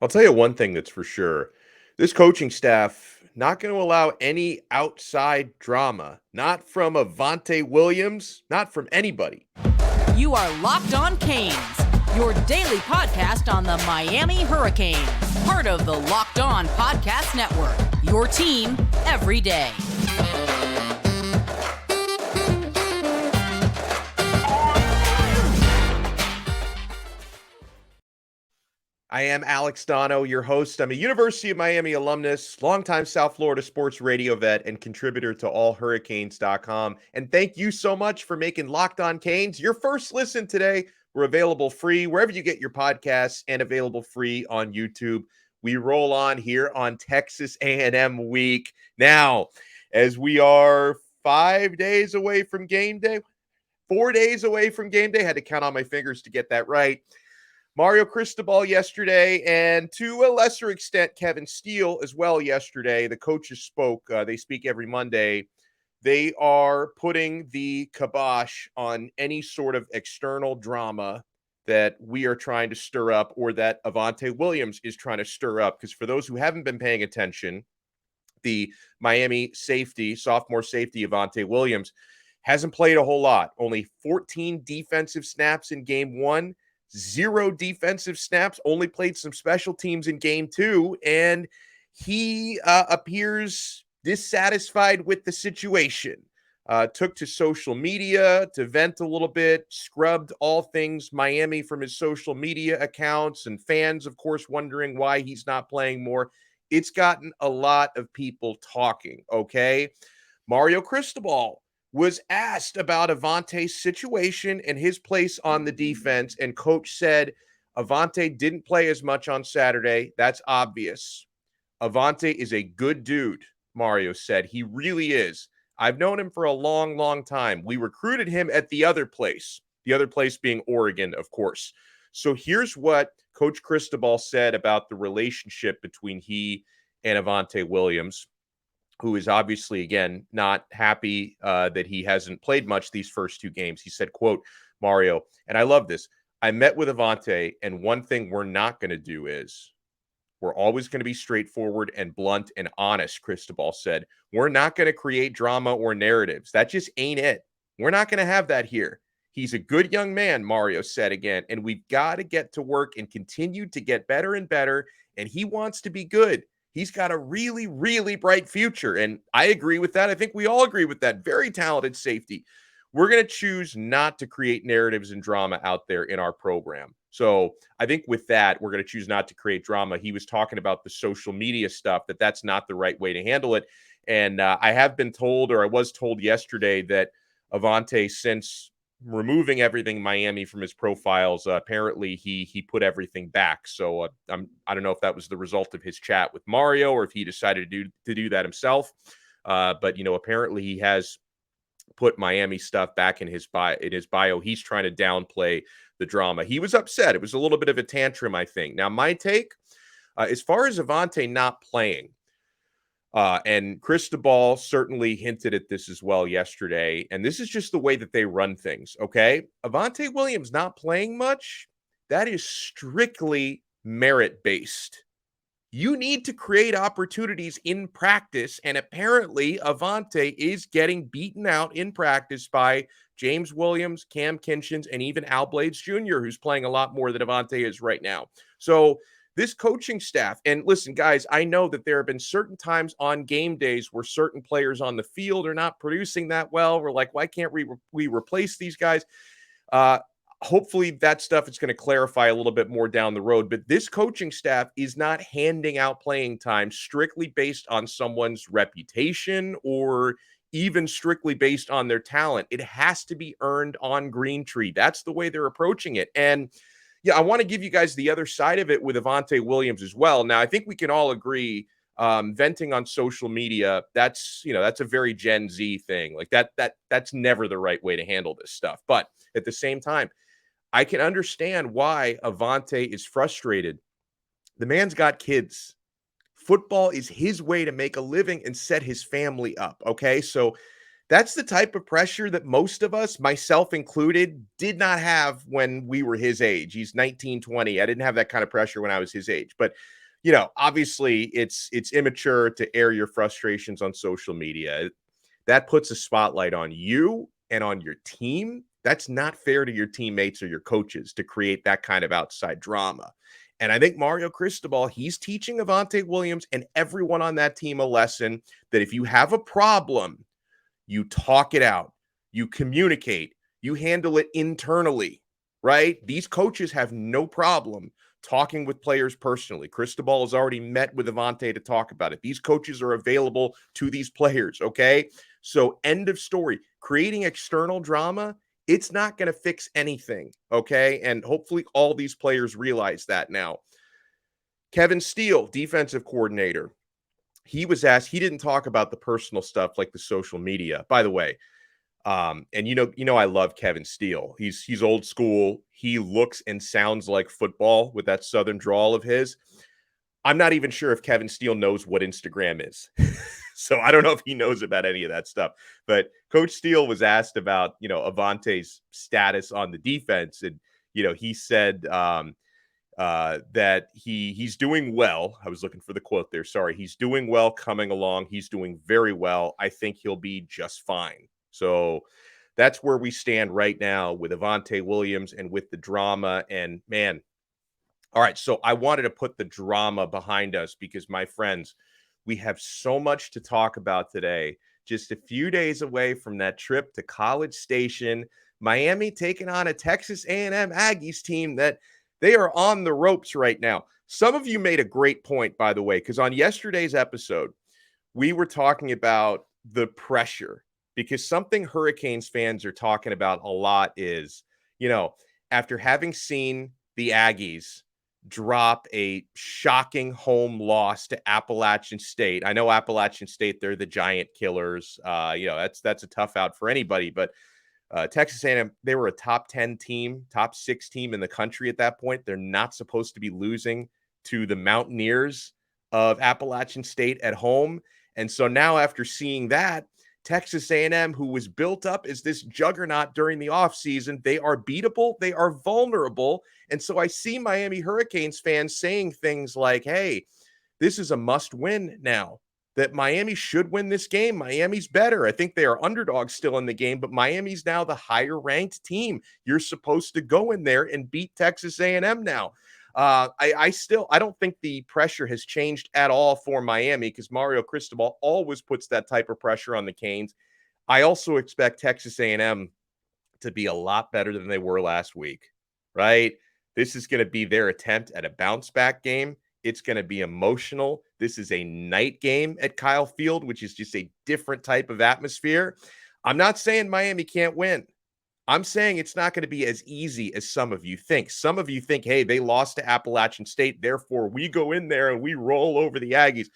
I'll tell you one thing that's for sure. This coaching staff not going to allow any outside drama, not from Avantae Williams, not from anybody. You are Locked On Canes, your daily podcast on the Miami Hurricanes, part of the Locked On Podcast Network, your team every day. I am Alex Donno, your host. I'm a University of Miami alumnus, longtime South Florida sports radio vet, and contributor to allhurricanes.com. And thank you so much for making Locked On Canes your first listen today. We're available free wherever you get your podcasts and available free on YouTube. We roll on here on Texas A&M week. Now, as we are 5 days away from game day, 4 days away from game day, had to count on my fingers to get that right. Mario Cristobal yesterday, and to a lesser extent, Kevin Steele as well yesterday. The coaches spoke. They speak every Monday. They are putting the kibosh on any sort of external drama that we are trying to stir up or that Avantae Williams is trying to stir up. Because for those who haven't been paying attention, the Miami safety, sophomore safety Avantae Williams, hasn't played a whole lot. Only 14 defensive snaps in game one. 0 defensive snaps, only played some special teams in game 2, and he appears dissatisfied with the situation. Took to social media to vent a little bit, scrubbed all things Miami from his social media accounts, and fans, of course, wondering why he's not playing more. It's gotten a lot of people talking, okay? Mario Cristobal was asked about Avantae's situation and his place on the defense, and coach said Avantae didn't play as much on Saturday. That's obvious. Avantae is a good dude, Mario said. He really is. I've known him for a long, long time. We recruited him at the other place being Oregon, of course. So here's what Coach Cristobal said about the relationship between he and Avantae Williams, who is obviously, again, not happy that he hasn't played much these first 2 games. He said, quote, Mario, and I love this, I met with Avantae, and one thing we're not going to do is we're always going to be straightforward and blunt and honest, Cristobal said. We're not going to create drama or narratives. That just ain't it. We're not going to have that here. He's a good young man, Mario said again, and we've got to get to work and continue to get better and better, and he wants to be good. He's got a really, really bright future, and I agree with that. I think we all agree with that. Very talented safety. We're going to choose not to create narratives and drama out there in our program. So I think with that, we're going to choose not to create drama. He was talking about the social media stuff, that's not the right way to handle it. And I have been told, or I was told yesterday, that Avantae, since removing everything Miami from his profiles, apparently he put everything back. So I don't know if that was the result of his chat with Mario or if he decided to do that himself. But apparently he has put Miami stuff back in his bio. He's trying to downplay the drama. He was upset. It was a little bit of a tantrum, I think. Now, my take, as far as Avantae not playing, and Cristobal certainly hinted at this as well yesterday, and this is just the way that they run things, okay? Avantae Williams not playing much, that is strictly merit-based. You need to create opportunities in practice, and apparently Avantae is getting beaten out in practice by James Williams, Cam Kinchins, and even Al Blades Jr., who's playing a lot more than Avantae is right now. So this coaching staff, and listen, guys, I know that there have been certain times on game days where certain players on the field are not producing that well. We're like, why can't we replace these guys? Hopefully that stuff is going to clarify a little bit more down the road. But this coaching staff is not handing out playing time strictly based on someone's reputation or even strictly based on their talent. It has to be earned on Green Tree. That's the way they're approaching it. And yeah, I want to give you guys the other side of it with Avantae Williams as well. Now, I think we can all agree venting on social media, that's a very Gen Z thing. Like that's never the right way to handle this stuff. But at the same time, I can understand why Avantae is frustrated. The man's got kids. Football is his way to make a living and set his family up, okay? So That's the type of pressure that most of us, myself included, did not have when we were his age. He's 19, 20. I didn't have that kind of pressure when I was his age. But, obviously it's immature to air your frustrations on social media. That puts a spotlight on you and on your team. That's not fair to your teammates or your coaches to create that kind of outside drama. And I think Mario Cristobal, he's teaching Avantae Williams and everyone on that team a lesson that if you have a problem, you talk it out, you communicate, you handle it internally, right? These coaches have no problem talking with players personally. Cristobal has already met with Avantae to talk about it. These coaches are available to these players, okay? So end of story. Creating external drama, it's not going to fix anything, okay? And hopefully all these players realize that now. Kevin Steele, defensive coordinator, he was asked, he didn't talk about the personal stuff like the social media, by the way. And I love Kevin Steele. He's old school. He looks and sounds like football with that Southern drawl of his. I'm not even sure if Kevin Steele knows what Instagram is. So I don't know if he knows about any of that stuff. But Coach Steele was asked about, Avantae's status on the defense. And, he said, that he's doing well. I was looking for the quote there. Sorry. He's doing well coming along. He's doing very well. I think he'll be just fine. So that's where we stand right now with Avantae Williams and with the drama. And man, all right. So I wanted to put the drama behind us because, my friends, we have so much to talk about today. Just a few days away from that trip to College Station, Miami taking on a Texas A&M Aggies team that they are on the ropes right now. Some of you made a great point, by the way, because on yesterday's episode, we were talking about the pressure, because something Hurricanes fans are talking about a lot is, after having seen the Aggies drop a shocking home loss to Appalachian State. I know Appalachian State, they're the giant killers. That's a tough out for anybody, but Texas A&M, they were a top 10 team, top 6 team in the country at that point. They're not supposed to be losing to the Mountaineers of Appalachian State at home. And so now, after seeing that, Texas A&M, who was built up as this juggernaut during the offseason, they are beatable, they are vulnerable. And so I see Miami Hurricanes fans saying things like, hey, this is a must win now, that Miami should win this game. Miami's better. I think they are underdogs still in the game, but Miami's now the higher ranked team. You're supposed to go in there and beat Texas A&M now. I don't think the pressure has changed at all for Miami, because Mario Cristobal always puts that type of pressure on the Canes. I also expect Texas A&M to be a lot better than they were last week, right? This is going to be their attempt at a bounce back game. It's going to be emotional. This is a night game at Kyle Field, which is just a different type of atmosphere. I'm not saying Miami can't win. I'm saying it's not going to be as easy as some of you think. Some of you think, hey, they lost to Appalachian State, therefore we go in there and we roll over the Aggies.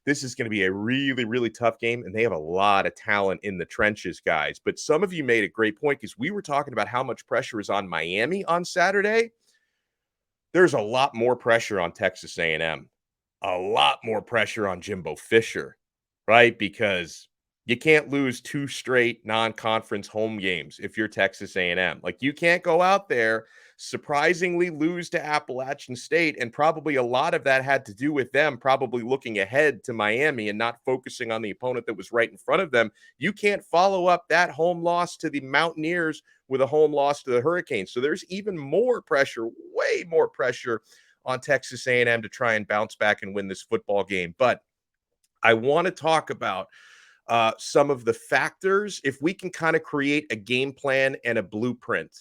This is going to be a really, really tough game, and they have a lot of talent in the trenches, guys. But some of you made a great point, because we were talking about how much pressure is on Miami on Saturday. There's a lot more pressure on Texas A&M, a lot more pressure on Jimbo Fisher, right? Because you can't lose 2 straight non-conference home games if you're Texas A&M. Like, you can't go out there, surprisingly lose to Appalachian State, and probably a lot of that had to do with them probably looking ahead to Miami and not focusing on the opponent that was right in front of them. You can't follow up that home loss to the Mountaineers with a home loss to the Hurricanes. So there's even more pressure, way more pressure on Texas A&M to try and bounce back and win this football game. But I want to talk about some of the factors, if we can kind of create a game plan and a blueprint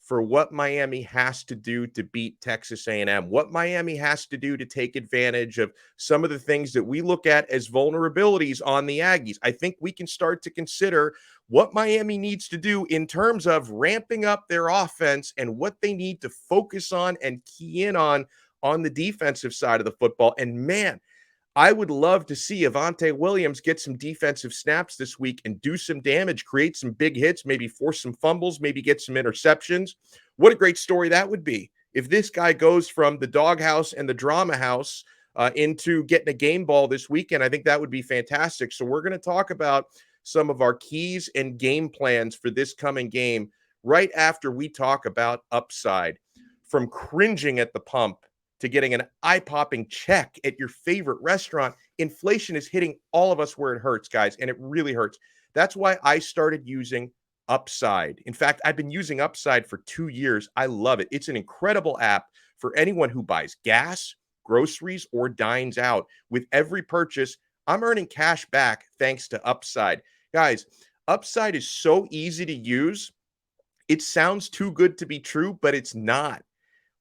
for what Miami has to do to beat Texas A&M, what Miami has to do to take advantage of some of the things that we look at as vulnerabilities on the Aggies. I think we can start to consider what Miami needs to do in terms of ramping up their offense and what they need to focus on and key in on the defensive side of the football. And man, I would love to see Avantae Williams get some defensive snaps this week and do some damage, create some big hits, maybe force some fumbles, maybe get some interceptions. What a great story that would be if this guy goes from the doghouse and the drama house into getting a game ball this weekend. I think that would be fantastic. So we're going to talk about some of our keys and game plans for this coming game right after we talk about upside. From cringing at the pump to getting an eye-popping check at your favorite restaurant, inflation is hitting all of us where it hurts, guys, and it really hurts. That's why I started using Upside. In fact, I've been using Upside for 2 years. I love it. It's an incredible app for anyone who buys gas, groceries, or dines out. With every purchase, I'm earning cash back thanks to Upside. Guys, Upside is so easy to use. It sounds too good to be true, but it's not,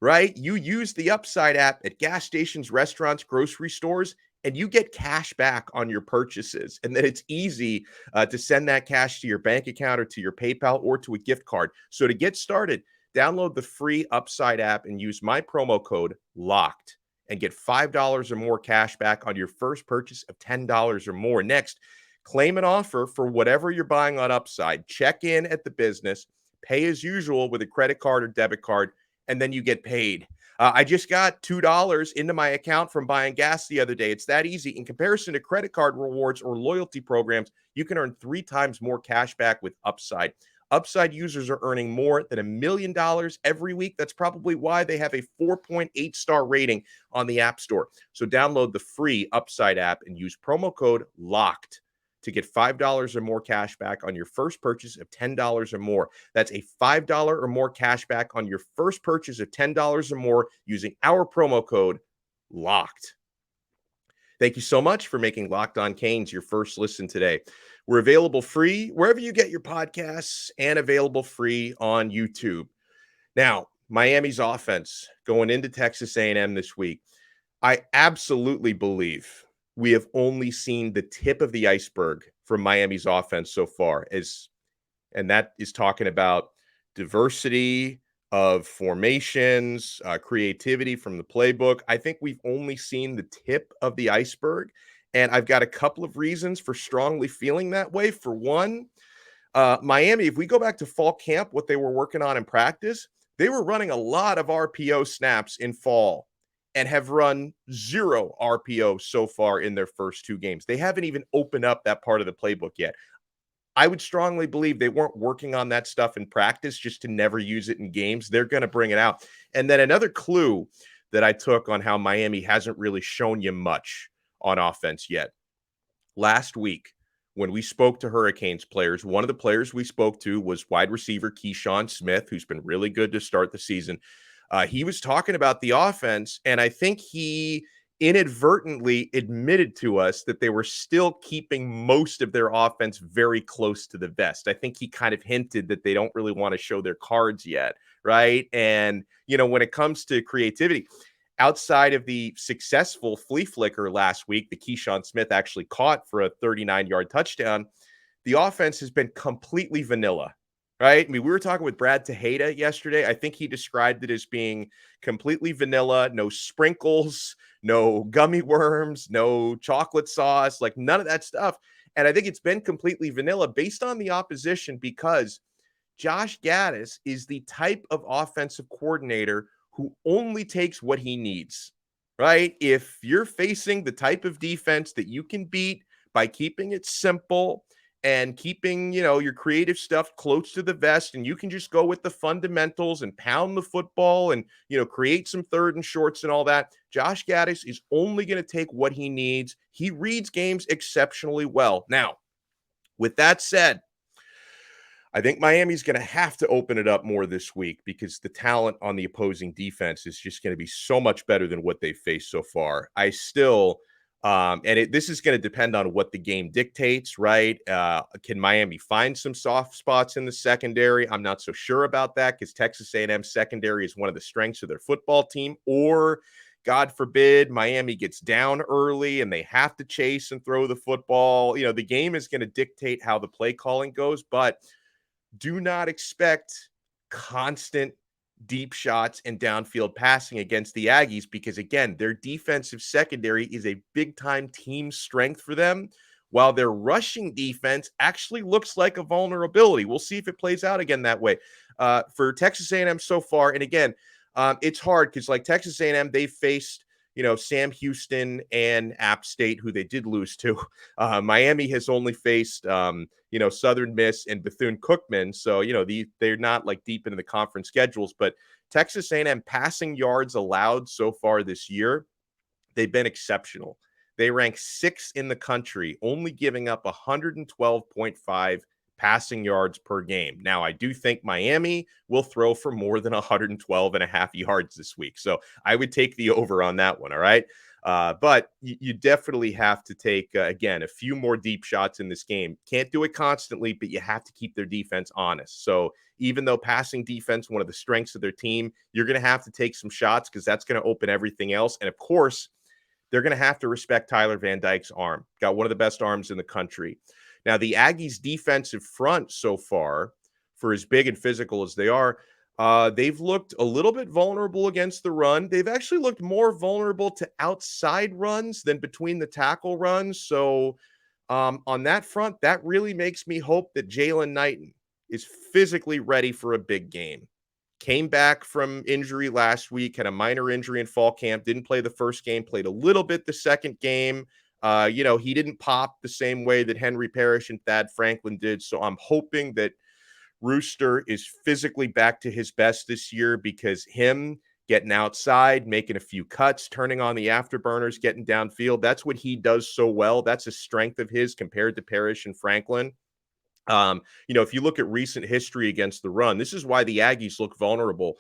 right? You use the Upside app at gas stations, restaurants, grocery stores, and you get cash back on your purchases. And then it's easy to send that cash to your bank account or to your PayPal or to a gift card. So to get started, download the free Upside app and use my promo code LOCKED and get $5 or more cash back on your first purchase of $10 or more. Next, claim an offer for whatever you're buying on Upside. Check in at the business, pay as usual with a credit card or debit card, and then you get paid. I just got $2 into my account from buying gas the other day. It's that easy. In comparison to credit card rewards or loyalty programs, you can earn 3 times more cash back with Upside. Upside users are earning more than $1 million every week. That's probably why they have a 4.8 star rating on the App Store. So download the free Upside app and use promo code LOCKED to get $5 or more cash back on your first purchase of $10 or more. That's a $5 or more cash back on your first purchase of $10 or more using our promo code LOCKED. Thank you so much for making Locked On Canes your first listen today. We're available free wherever you get your podcasts and available free on YouTube. Now, Miami's offense going into Texas A&M this week. I absolutely believe we have only seen the tip of the iceberg from Miami's offense so far, and that is talking about diversity of formations, creativity from the playbook. I think we've only seen the tip of the iceberg, and I've got a couple of reasons for strongly feeling that way. For one, Miami, if we go back to fall camp, what they were working on in practice, they were running a lot of RPO snaps in fall and have run 0 RPO so far in their first 2 games. They haven't even opened up that part of the playbook yet. I would strongly believe they weren't working on that stuff in practice just to never use it in games. They're going to bring it out. And then another clue that I took on how Miami hasn't really shown you much on offense yet. Last week, when we spoke to Hurricanes players, one of the players we spoke to was wide receiver Keyshawn Smith, who's been really good to start the season. He was talking about the offense, and I think he inadvertently admitted to us that they were still keeping most of their offense very close to the vest. I think he kind of hinted that they don't really want to show their cards yet, right? And, when it comes to creativity, outside of the successful flea flicker last week that Keyshawn Smith actually caught for a 39-yard touchdown, the offense has been completely vanilla. Right? I mean, we were talking with Brad Tejeda yesterday. I think he described it as being completely vanilla, no sprinkles, no gummy worms, no chocolate sauce, like none of that stuff. And I think it's been completely vanilla based on the opposition because Josh Gaddis is the type of offensive coordinator who only takes what he needs, right? If you're facing the type of defense that you can beat by keeping it simple and keeping, your creative stuff close to the vest, and you can just go with the fundamentals and pound the football and, create some third and shorts and all that. Josh Gaddis is only going to take what he needs. He reads games exceptionally well. Now, with that said, I think Miami's going to have to open it up more this week because the talent on the opposing defense is just going to be so much better than what they've faced so far. I still... this is going to depend on what the game dictates, right? Can Miami find some soft spots in the secondary? I'm not so sure about that because Texas A&M secondary is one of the strengths of their football team. Or, God forbid, Miami gets down early and they have to chase and throw the football. The game is going to dictate how the play calling goes, but do not expect constant deep shots and downfield passing against the Aggies because, again, their defensive secondary is a big-time team strength for them, while their rushing defense actually looks like a vulnerability. We'll see if it plays out again that way. For Texas A&M so far, and again, it's hard because, like Texas A&M, they've faced Sam Houston and App State, who they did lose to. Miami has only faced, Southern Miss and Bethune-Cookman. So, they're not like deep into the conference schedules, but Texas A&M passing yards allowed so far this year, they've been exceptional. They rank 6th in the country, only giving up 112.5 passing yards per game. Now, I do think Miami will throw for more than 112 and a half yards this week. So I would take the over on that one. All right. But you definitely have to take, again, a few more deep shots in this game. Can't do it constantly, but you have to keep their defense honest. So even though passing defense, one of the strengths of their team, you're going to have to take some shots because that's going to open everything else. And of course, they're going to have to respect Tyler Van Dyke's arm. Got one of the best arms in the country. Now, the Aggies' defensive front so far, for as big and physical as they are, they've looked a little bit vulnerable against the run. They've actually looked more vulnerable to outside runs than between the tackle runs. So on that front, that really makes me hope that Jalen Knighton is physically ready for a big game. Came back from injury last week, had a minor injury in fall camp, didn't play the first game, played a little bit the second game. He didn't pop the same way that Henry Parrish and Thad Franklin did. So I'm hoping that Rooster is physically back to his best this year, because him getting outside, making a few cuts, turning on the afterburners, getting downfield, that's what he does so well. That's a strength of his compared to Parrish and Franklin. If you look at recent history against the run, this is why the Aggies look vulnerable.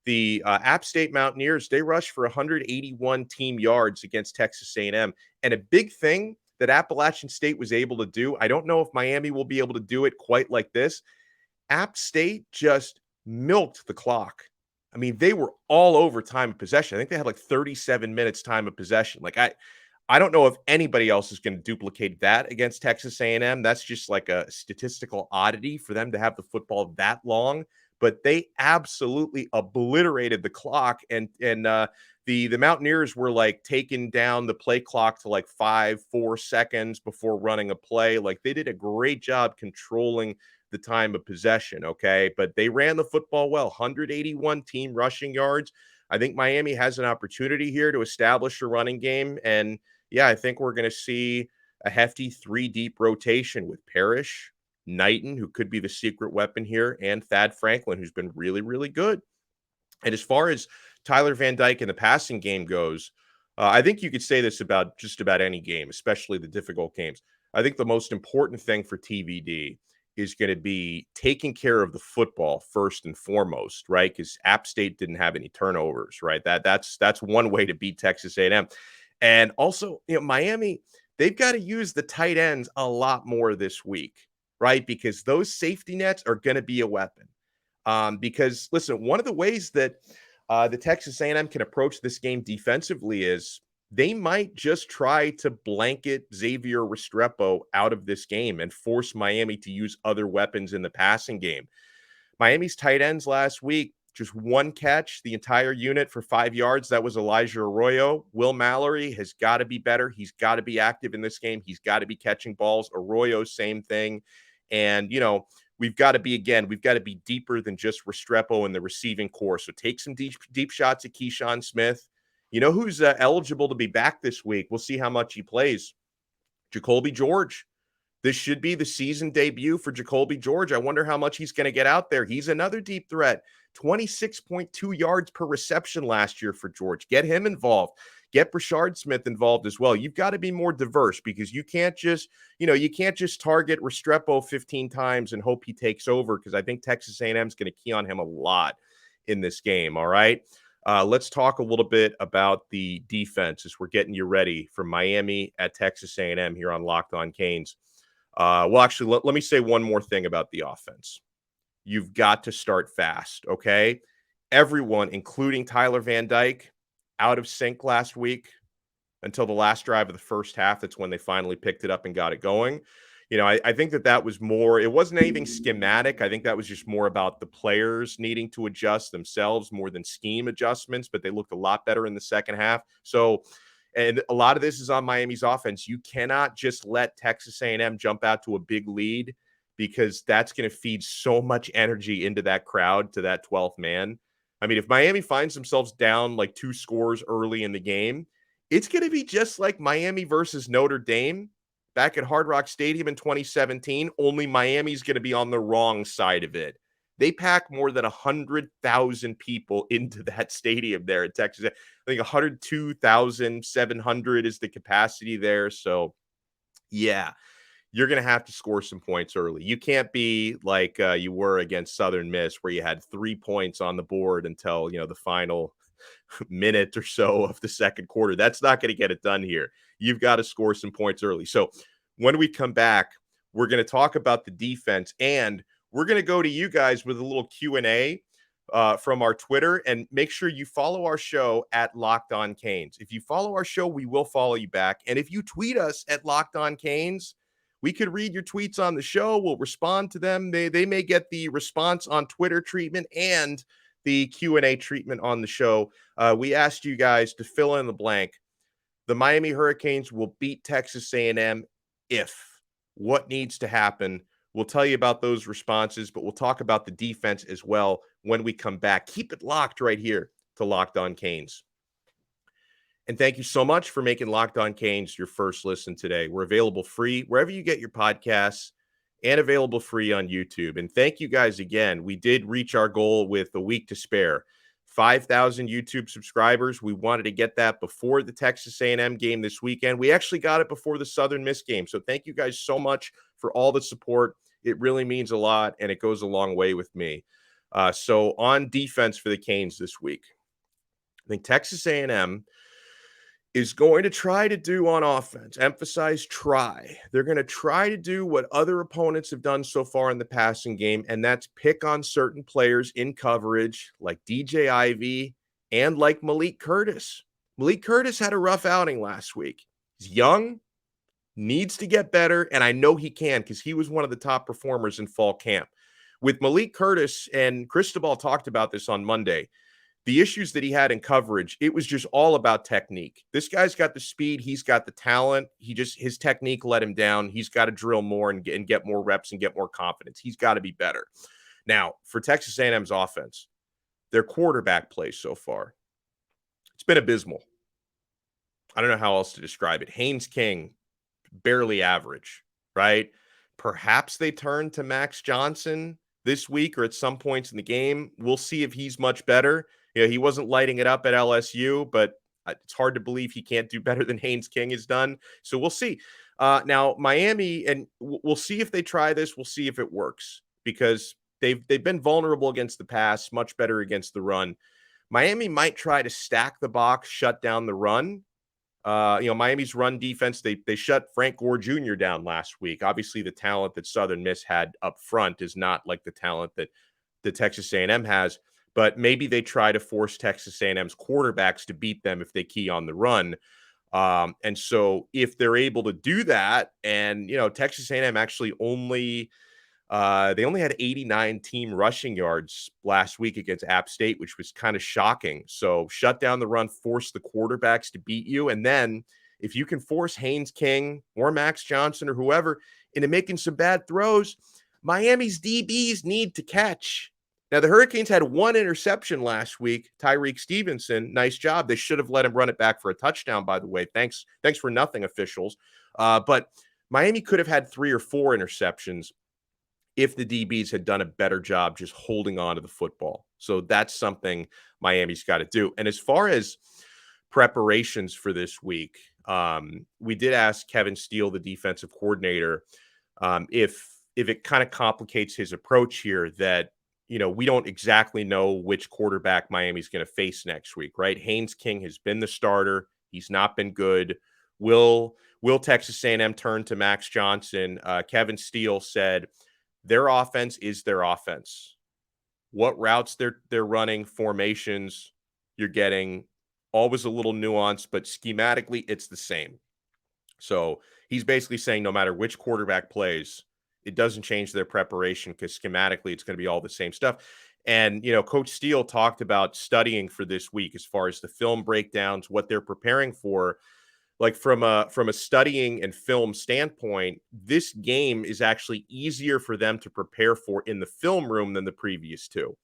The App State Mountaineers, they rushed for 181 team yards against Texas A&M. And a big thing that Appalachian State was able to do, I don't know if Miami will be able to do it quite like this. App State just milked the clock. I mean, they were all over time of possession. I think they had like 37 minutes time of possession. Like I don't know if anybody else is going to duplicate that against Texas A&M. That's just like a statistical oddity for them to have the football that long. But they absolutely obliterated the clock, and the Mountaineers were like taking down the play clock to like 4 seconds before running a play. Like, they did a great job controlling the time of possession. Okay, but they ran the football well. 181 team rushing yards. I think Miami has an opportunity here to establish a running game, and yeah, I think we're going to see a hefty 3-deep rotation with Parrish, Knighton, who could be the secret weapon here, and Thad Franklin, who's been really, really good. And as far as Tyler Van Dyke in the passing game goes, I think you could say this about just about any game, especially the difficult games. I think the most important thing for TVD is going to be taking care of the football first and foremost, right? Because App State didn't have any turnovers, right? That's one way to beat Texas A&M. And also, Miami, they've got to use the tight ends a lot more this week, right? Because those safety nets are going to be a weapon. Because, listen, one of the ways that the Texas A&M can approach this game defensively is they might just try to blanket Xavier Restrepo out of this game and force Miami to use other weapons in the passing game. Miami's tight ends last week, just one catch, the entire unit for 5 yards. That was Elijah Arroyo. Will Mallory has got to be better. He's got to be active in this game. He's got to be catching balls. Arroyo, same thing. And, we've got to be deeper than just Restrepo in the receiving core. So take some deep shots at Keyshawn Smith. You know who's eligible to be back this week? We'll see how much he plays. Jacolby George. This should be the season debut for Jacolby George. I wonder how much he's going to get out there. He's another deep threat. 26.2 yards per reception last year for George. Get him involved. Get Brashard Smith involved as well. You've got to be more diverse, because you can't just target Restrepo 15 times and hope he takes over, because I think Texas A&M is going to key on him a lot in this game. All right. Let's talk a little bit about the defense as we're getting you ready for Miami at Texas A&M here on Locked On Canes. Let me say one more thing about the offense. You've got to start fast, okay? Everyone, including Tyler Van Dyke, out of sync last week until the last drive of the first half. That's when they finally picked it up and got it going. I think that was more, it wasn't anything schematic. I think that was just more about the players needing to adjust themselves more than scheme adjustments, but they looked a lot better in the second half. So, and a lot of this is on Miami's offense. You cannot just let Texas A&M jump out to a big lead, because that's going to feed so much energy into that crowd, to that 12th man. I mean, if Miami finds themselves down like 2 scores early in the game, It's going to be just like Miami versus Notre Dame back at Hard Rock Stadium in 2017, only Miami's going to be on the wrong side of it. They pack more than 100,000 people into that stadium there in Texas. I think 102,700 is the capacity there. So, yeah, you're going to have to score some points early. You can't be like you were against Southern Miss, where you had 3 points on the board until, the final minute or so of the second quarter. That's not going to get it done here. You've got to score some points early. So when we come back, we're going to talk about the defense, and we're going to go to you guys with a little Q&A from our Twitter, and make sure you follow our show at Locked On Canes. If you follow our show, we will follow you back. And if you tweet us at Locked On Canes, we could read your tweets on the show. We'll respond to them. They may get the response on Twitter treatment and the Q&A treatment on the show. We asked you guys to fill in the blank. The Miami Hurricanes will beat Texas A&M if. What needs to happen? We'll tell you about those responses, but we'll talk about the defense as well when we come back. Keep it locked right here to Locked On Canes. And thank you so much for making Locked On Canes your first listen today. We're available free wherever you get your podcasts and available free on YouTube. And thank you guys again. We did reach our goal with a week to spare. 5,000 YouTube subscribers. We wanted to get that before the Texas A&M game this weekend. We actually got it before the Southern Miss game. So thank you guys so much for all the support. It really means a lot, and it goes a long way with me. So on defense for the Canes this week, I think Texas A&M is going to try to do on offense, emphasize try. They're going to try to do what other opponents have done so far in the passing game, and that's pick on certain players in coverage like DJ Ivey and like Malik Curtis. Malik Curtis had a rough outing last week. He's young, needs to get better, and I know he can because he was one of the top performers in fall camp. With Malik Curtis, and Cristobal talked about this on Monday, the issues that he had in coverage, it was just all about technique. This guy's got the speed. He's got the talent. His technique let him down. He's got to drill more and get more reps and get more confidence. He's got to be better. Now, for Texas A&M's offense, their quarterback play so far, it's been abysmal. I don't know how else to describe it. Haynes King, barely average, right? Perhaps they turn to Max Johnson this week or at some points in the game. We'll see if he's much better. He wasn't lighting it up at LSU, but it's hard to believe he can't do better than Haynes King has done. So we'll see. Now, Miami, and we'll see if they try this. We'll see if it works because they've been vulnerable against the pass, much better against the run. Miami might try to stack the box, shut down the run. Miami's run defense, they shut Frank Gore Jr. down last week. Obviously, the talent that Southern Miss had up front is not like the talent that the Texas A&M has. But maybe they try to force Texas A&M's quarterbacks to beat them if they key on the run. And so if they're able to do that, and, Texas A&M actually only had 89 team rushing yards last week against App State, which was kind of shocking. So shut down the run, force the quarterbacks to beat you. And then if you can force Haynes King or Max Johnson or whoever into making some bad throws, Miami's DBs need to catch. Now, the Hurricanes had one interception last week. Tyreek Stevenson, nice job. They should have let him run it back for a touchdown, by the way. Thanks for nothing, officials. But Miami could have had 3 or 4 interceptions if the DBs had done a better job just holding on to the football. So that's something Miami's got to do. And as far as preparations for this week, we did ask Kevin Steele, the defensive coordinator, if it kind of complicates his approach here that, we don't exactly know which quarterback Miami's going to face next week, right? Haynes King has been the starter. He's not been good. Will Texas A&M turn to Max Johnson? Kevin Steele said their offense is their offense. What routes they're running, formations you're getting, always a little nuance, but schematically it's the same. So he's basically saying no matter which quarterback plays, it doesn't change their preparation because schematically it's going to be all the same stuff. And, Coach Steele talked about studying for this week as far as the film breakdowns, what they're preparing for. Like from a studying and film standpoint, this game is actually easier for them to prepare for in the film room than the previous two.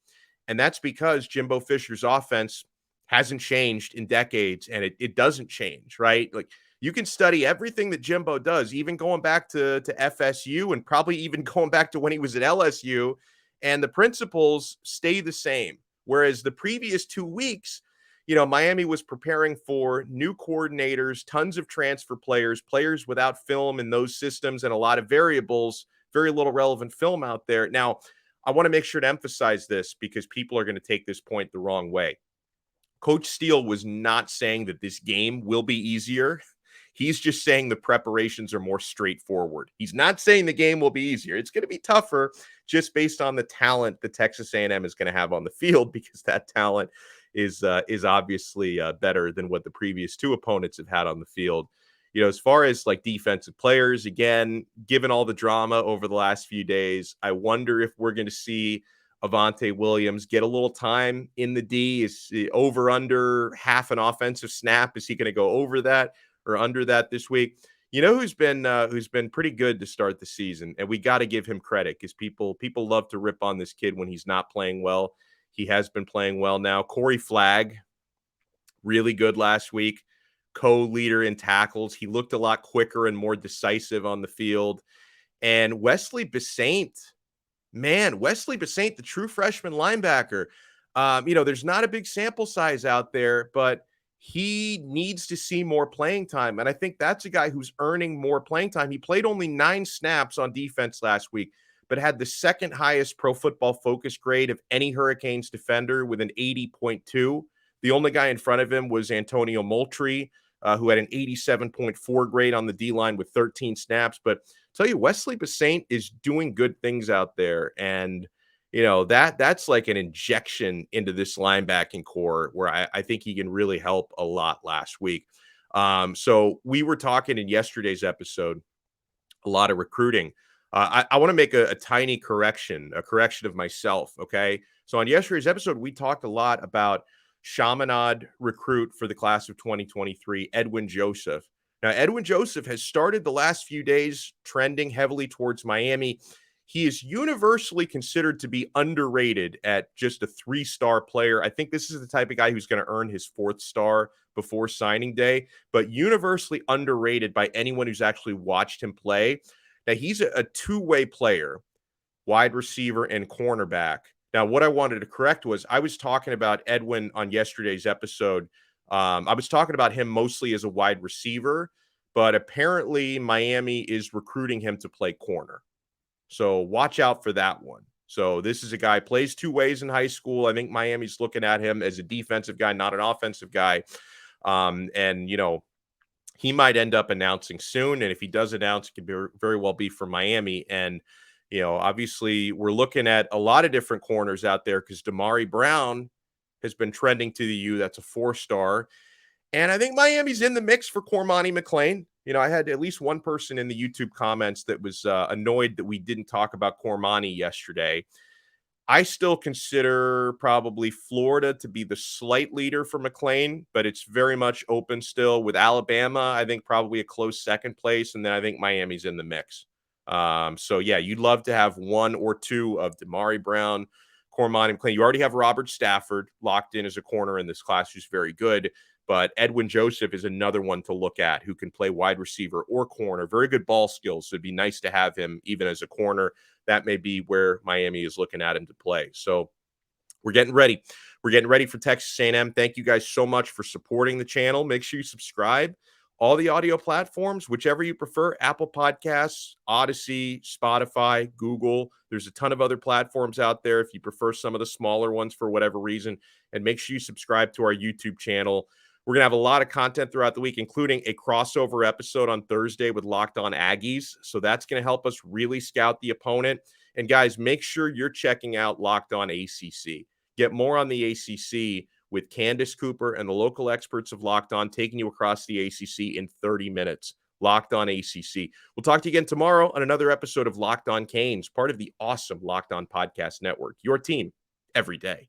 And that's because Jimbo Fisher's offense, hasn't changed in decades, and it doesn't change, right? Like, you can study everything that Jimbo does, even going back to FSU and probably even going back to when he was at LSU, and the principles stay the same. Whereas the previous 2 weeks, Miami was preparing for new coordinators, tons of transfer players without film in those systems, and a lot of variables, very little relevant film out there. Now, I want to make sure to emphasize this because people are going to take this point the wrong way. Coach Steele was not saying that this game will be easier. He's just saying the preparations are more straightforward. He's not saying the game will be easier. It's going to be tougher just based on the talent that Texas A&M is going to have on the field, because that talent is obviously better than what the previous two opponents have had on the field. As far as like defensive players, again, given all the drama over the last few days, I wonder if we're going to see Avantae Williams get a little time in the D. Is over under half an offensive snap? Is he going to go over that or under that this week? Who's been pretty good to start the season, and we got to give him credit because people love to rip on this kid when he's not playing well. He has been playing well now. Corey Flagg, really good last week, co-leader in tackles. He looked a lot quicker and more decisive on the field. And Wesley Besaint, the true freshman linebacker. There's not a big sample size out there, but he needs to see more playing time. And I think that's a guy who's earning more playing time. He played only 9 snaps on defense last week, but had the second highest Pro Football Focus grade of any Hurricanes defender with an 80.2. The only guy in front of him was Antonio Moultrie, who had an 87.4 grade on the D-line with 13 snaps. But I'll tell you, Wesley Besaint is doing good things out there. And, that's like an injection into this linebacking core where I think he can really help a lot last week. So we were talking in yesterday's episode, a lot of recruiting. I want to make a tiny correction of myself, okay? So on yesterday's episode, we talked a lot about Chaminade recruit for the class of 2023, Edwin Joseph. Now, Edwin Joseph has started the last few days trending heavily towards Miami. He is universally considered to be underrated at just a 3-star player. I think this is the type of guy who's going to earn his 4th star before signing day, but universally underrated by anyone who's actually watched him play. Now, he's a 2-way player, wide receiver and cornerback. Now, what I wanted to correct was I was talking about Edwin on yesterday's episode. I was talking about him mostly as a wide receiver, but apparently Miami is recruiting him to play corner. So watch out for that one. So this is a guy plays 2 ways in high school. I think Miami's looking at him as a defensive guy, not an offensive guy. And he might end up announcing soon. And if he does announce, it could very well be for Miami. And, obviously we're looking at a lot of different corners out there because Damari Brown has been trending to the U. That's a 4-star. And I think Miami's in the mix for Cormani McClain. I had at least one person in the YouTube comments that was annoyed that we didn't talk about Cormani yesterday. I still consider probably Florida to be the slight leader for McClain, but it's very much open still. With Alabama, I think probably a close second place, and then I think Miami's in the mix. So, yeah, you'd love to have 1 or 2 of Damari Brown, Cormani McClain. You already have Robert Stafford locked in as a corner in this class who's very good. But Edwin Joseph is another one to look at who can play wide receiver or corner. Very good ball skills. So it'd be nice to have him even as a corner. That may be where Miami is looking at him to play. So we're getting ready. We're getting ready for Texas A&M. Thank you guys so much for supporting the channel. Make sure you subscribe. All the audio platforms, whichever you prefer, Apple Podcasts, Odyssey, Spotify, Google. There's a ton of other platforms out there if you prefer some of the smaller ones for whatever reason. And make sure you subscribe to our YouTube channel. We're going to have a lot of content throughout the week, including a crossover episode on Thursday with Locked On Aggies. So that's going to help us really scout the opponent. And guys, make sure you're checking out Locked On ACC. Get more on the ACC with Candace Cooper and the local experts of Locked On, taking you across the ACC in 30 minutes. Locked On ACC. We'll talk to you again tomorrow on another episode of Locked On Canes, part of the awesome Locked On Podcast Network. Your team every day.